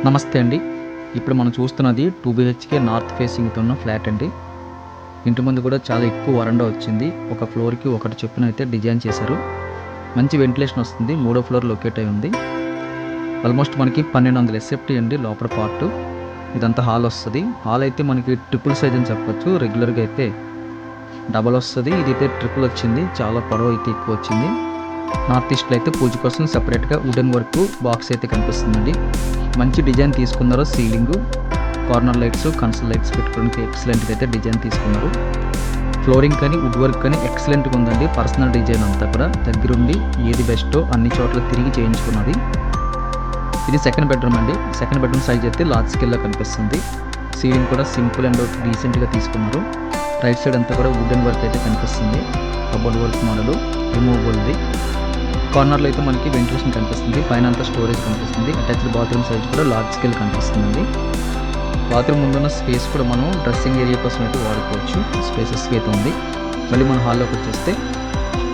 నమస్తే అండి. ఇప్పుడు మనం చూస్తున్నది 2 బీహెచ్‌కే నార్త్ ఫేసింగ్‌తో ఉన్న ఫ్లాట్ అండి. ఇంటి ముందు కూడా చాలా ఎక్కువ వరండా వచ్చింది. ఒక ఫ్లోర్‌కి ఒకటి చొప్పున అయితే డిజైన్ చేశారు. మంచి వెంటిలేషన్ వస్తుంది. మూడో ఫ్లోర్ లొకేట్ అయి ఉంది. ఆల్మోస్ట్ మనకి 1200 ఎస్ఎఫ్టీ అండి లోపల పార్ట్. ఇదంతా హాల్ వస్తది. హాల్ అయితే మనకి ట్రిపుల్ సైజ్ అని చెప్పొచ్చు. రెగ్యులర్‌గా అయితే డబల్ వస్తది. ఇదైతే ట్రిపుల్ వచ్చింది. చాలా పొడవు అయితే ఎక్కువ వచ్చింది. నార్త్ ఈస్ట్‌లో అయితే పూజ కోసం సెపరేట్‌గా వుడెన్ వర్క్ బాక్స్ అయితే కనిపిస్తుందండి. మంచి డిజైన్ తీసుకున్నారు. Ceiling, corner lights, console lights పెట్టుకోవడానికి ఎక్సలెంట్‌గా అయితే డిజైన్ తీసుకున్నారు. ఫ్లోరింగ్ కానీ వుడ్ వర్క్ కానీ ఎక్సలెంట్‌గా ఉందండి. పర్సనల్ డిజైన్ అంతా కూడా దగ్గరుండి ఏది బెస్టో అన్ని చోట్ల తిరిగి చేయించుకున్నది. ఇది సెకండ్ బెడ్రూమ్ అండి. సెకండ్ బెడ్రూమ్ సైజ్ అయితే లార్జ్ స్కేల్‌లో కనిపిస్తుంది. సీలింగ్ కూడా సింపుల్ అండ్ డీసెంట్‌గా తీసుకున్నారు. రైట్ సైడ్ అంతా కూడా వుడెన్ వర్క్ అయితే కనిపిస్తుంది. కబోర్డ్ వర్క్ మోడల్ రిమూవబుల్ది. కార్నర్లో అయితే మనకి వెంటిలేషన్ కనిపిస్తుంది. పైన అంతా స్టోరేజ్ కనిపిస్తుంది. అటాచ్డ్ బాత్రూమ్ సైజ్ కూడా లార్జ్ స్కేల్ కనిపిస్తుందండి. బాత్రూమ్ ముందున్న స్పేస్ కూడా మనం డ్రెస్సింగ్ ఏరియా కోసం అయితే వాడుకోవచ్చు. స్పేసెస్గా అయితే ఉంది. మళ్ళీ మన హాల్లోకి వచ్చేస్తే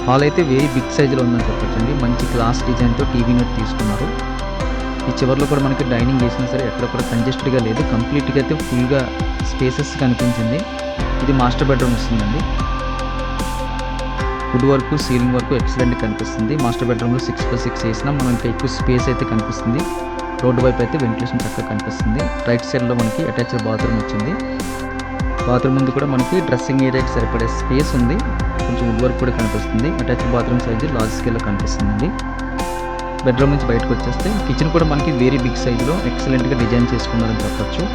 హాల్ అయితే వెరీ బిగ్ సైజులో ఉందని చెప్పొచ్చండి. మంచి గ్లాస్ డిజైన్తో టీవీ యూనిట్ తీసుకున్నారు. ఈ చివరిలో కూడా మనకి డైనింగ్ చేసినా సరే ఎక్కడ కూడా కంజెస్టెడ్గా లేదు. కంప్లీట్గా అయితే ఫుల్గా స్పేసెస్ కనిపించింది. ఇది మాస్టర్ బెడ్రూమ్ వస్తుందండి. Wood work, ceiling work excellent కనిపిస్తుంది. మాస్టర్ బెడ్రూమ్లో 6x6 వేసినా మనం ఇంకా ఎక్కువ స్పేస్ అయితే కనిపిస్తుంది. రోడ్డు వైపు అయితే వెంటిలేషన్ చక్కగా కనిపిస్తుంది. రైట్ సైడ్లో మనకి అటాచ్డ్ బాత్రూమ్ వచ్చింది. బాత్రూమ్ ముందు కూడా మనకి డ్రెస్సింగ్ ఏరియాకి సరిపడే స్పేస్ ఉంది. కొంచెం వుడ్ వర్క్ కూడా కనిపిస్తుంది. అటాచ్డ్ బాత్రూమ్ సైజు లార్జ్ స్కేల్లో కనిపిస్తుందండి. బెడ్రూమ్ నుంచి బయటకు వచ్చేస్తే కిచెన్ కూడా మనకి వెరీ బిగ్ సైజులో ఎక్సలెంట్గా డిజైన్ చేసుకున్నారని చెప్పొచ్చు.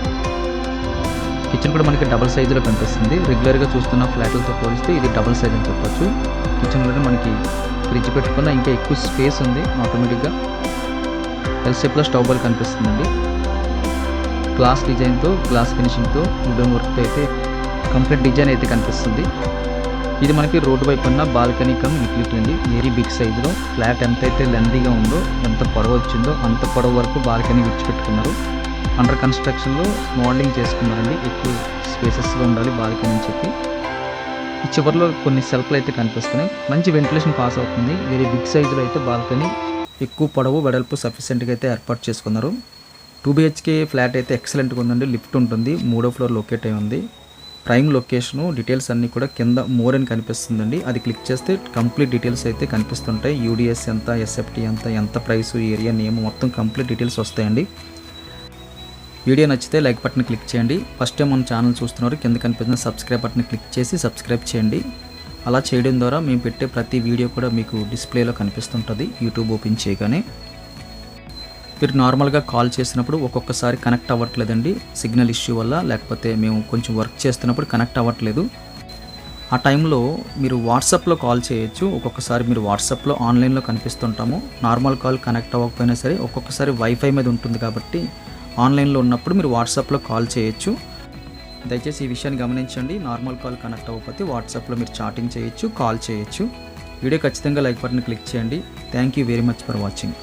కిచెన్ కూడా మనకి డబల్ సైజులో కనిపిస్తుంది. రెగ్యులర్గా చూస్తున్న ఫ్లాట్లతో పోలిస్తే ఇది డబల్ సైజ్ అని చెప్పొచ్చు. కిచెన్లోనే మనకి ఫ్రిడ్జ్ పెట్టుకున్న ఇంకా ఎక్కువ స్పేస్ ఉంది. ఆటోమేటిక్గా ఎల్ షేప్లో స్టవ్ బాల్ కనిపిస్తుందండి. గ్లాస్ డిజైన్తో, గ్లాస్ ఫినిషింగ్తో, వుడెన్ వర్క్తో అయితే కంప్లీట్ డిజైన్ అయితే కనిపిస్తుంది. ఇది మనకి రోడ్డు వైపు ఉన్న బాల్కనీ కమ్ యూటిలిటీ అండి. వెరీ బిగ్ సైజులో ఫ్లాట్ ఎంతైతే లెందీగా ఉందో, ఎంత పొడవు వచ్చిందో అంత పొడవు వరకు బాల్కనీ విడిచిపెట్టుకున్నారు. అండర్ కన్స్ట్రక్షన్లో మోడలింగ్ చేసుకున్నారండి. ఎక్కువ స్పేసెస్గా ఉండాలి బాల్కనీ అని చెప్పి. ఈ చివరిలో కొన్ని సెల్ఫ్లు అయితే కనిపిస్తున్నాయి. మంచి వెంటిలేషన్ పాస్ అవుతుంది. వెరీ బిగ్ సైజులో అయితే బాల్కనీ ఎక్కువ పొడవు వెడల్పు సఫిషియెంట్గా అయితే ఏర్పాటు చేసుకున్నారు. 2 బీహెచ్కే ఫ్లాట్ అయితే ఎక్సలెంట్గా ఉందండి. లిఫ్ట్ ఉంటుంది. మూడో ఫ్లోర్ లొకేట్ అయి ఉంది. ప్రైమ్ లొకేషను డీటెయిల్స్ అన్నీ కూడా కింద మోర్ అని కనిపిస్తుందండి. అది క్లిక్ చేస్తే కంప్లీట్ డీటెయిల్స్ అయితే కనిపిస్తుంటాయి. యూడిఎస్ ఎంత, ఎస్ఎఫ్టీ ఎంత ప్రైసు, ఏరియా నేమ్ మొత్తం కంప్లీట్ డీటెయిల్స్ వస్తాయండి. వీడియో నచ్చితే లైక్ బటన్ క్లిక్ చేయండి. ఫస్ట్ టైం మన ఛానల్ చూస్తున్నారు కింద కనిపిస్తున్న సబ్స్క్రైబ్ బటన్ క్లిక్ చేసి సబ్స్క్రైబ్ చేయండి. అలా చేయడం ద్వారా మేము పెట్టే ప్రతి వీడియో కూడా మీకు డిస్ప్లేలో కనిపిస్తుంటుంది యూట్యూబ్ ఓపెన్ చేయగానే. మీరు నార్మల్గా కాల్ చేసినప్పుడు ఒక్కొక్కసారి కనెక్ట్ అవ్వట్లేదండి సిగ్నల్ ఇష్యూ వల్ల, లేకపోతే మేము కొంచెం వర్క్ చేస్తున్నప్పుడు కనెక్ట్ అవ్వట్లేదు. ఆ టైంలో మీరు వాట్సాప్లో కాల్ చేయొచ్చు. ఒక్కొక్కసారి మీరు వాట్సాప్లో ఆన్లైన్లో కనిపిస్తుంటాము. నార్మల్ కాల్ కనెక్ట్ అవ్వకపోయినా సరే ఒక్కొక్కసారి వైఫై మీద ఉంటుంది కాబట్టి ఆన్లైన్లో ఉన్నప్పుడు మీరు వాట్సాప్లో కాల్ చేయొచ్చు. దయచేసి ఈ విషయాన్ని గమనించండి. నార్మల్ కాల్ కనెక్ట్ అవ్వకపోతే వాట్సాప్లో మీరు చాటింగ్ చేయొచ్చు, కాల్ చేయొచ్చు. వీడియో ఖచ్చితంగా లైక్ బటన్ క్లిక్ చేయండి. Thank you very much for watching.